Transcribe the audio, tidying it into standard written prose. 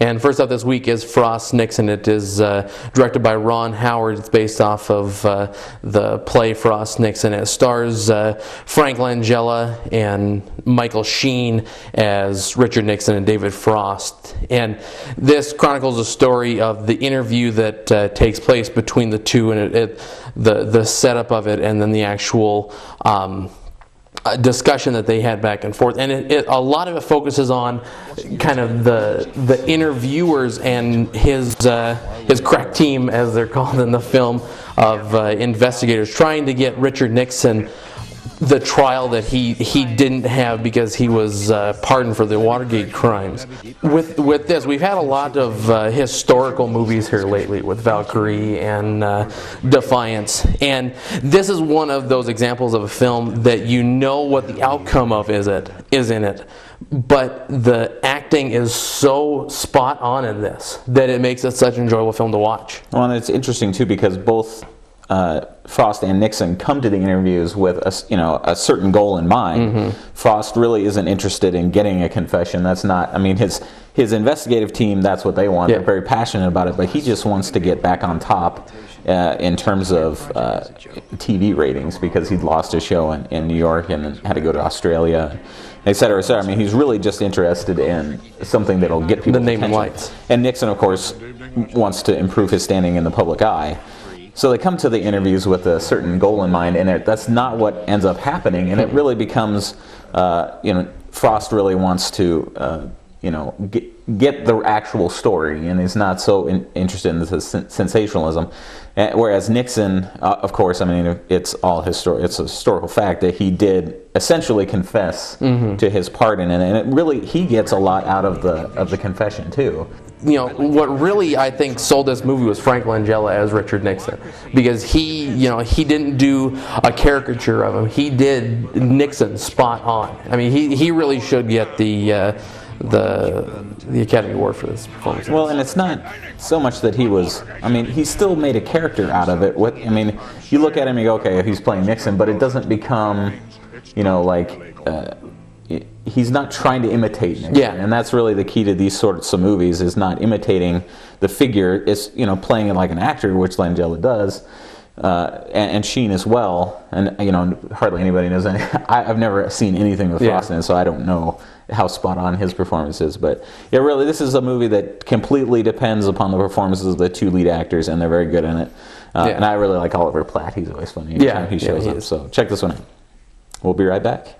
And first up this week is Frost Nixon. It is directed by Ron Howard. It's based off of the play Frost Nixon. It stars Frank Langella and Michael Sheen as Richard Nixon and David Frost. And this chronicles a story of the interview that takes place between the two, and the setup of it, and then the actual discussion that they had back and forth. And a lot of it focuses on kind of the interviewers and his crack team, as they're called in the film, of investigators trying to get Richard Nixon the trial that he didn't have because he was pardoned for the Watergate crimes. With this, we've had a lot of historical movies here lately with Valkyrie and Defiance, and this is one of those examples of a film that you know what the outcome of is in it, but the acting is so spot on in this that it makes it such an enjoyable film to watch. Well, and it's interesting too because both Frost and Nixon come to the interviews with a certain goal in mind. Mm-hmm. Frost really isn't interested in getting a confession. That's not. I mean, his investigative team. That's what they want. Yeah. They're very passionate about it, but he just wants to get back on top in terms of TV ratings because he'd lost his show in New York and had to go to Australia, et cetera, et cetera. I mean, he's really just interested in something that'll get people the name and lights. And Nixon, of course, wants to improve his standing in the public eye. So they come to the interviews with a certain goal in mind, and that's not what ends up happening. And it really becomes, Frost really wants to, get the actual story, and is not so interested in the sensationalism. Whereas Nixon, of course, I mean, it's all it's a historical fact that he did essentially confess to his pardon, and it really he gets a lot out of the confession too. You know, what really I think sold this movie was Frank Langella as Richard Nixon, because he didn't do a caricature of him. He did Nixon spot on. I mean, he really should get the Academy Award for this performance. Well, and it's not so much that he was. I mean, he still made a character out of it. You look at him and you go, okay, he's playing Nixon, but it doesn't become, he's not trying to imitate Nixon. Yeah. And that's really the key to these sorts of movies, is not imitating the figure. It's, playing it like an actor, which Langella does, and Sheen as well. And, hardly anybody knows any. I've never seen anything with Frost in it, so I don't know how spot on his performance is. But, yeah, really, this is a movie that completely depends upon the performances of the two lead actors, and they're very good in it. And I really like Oliver Platt. He's always funny anytime he shows up. So check this one out. We'll be right back.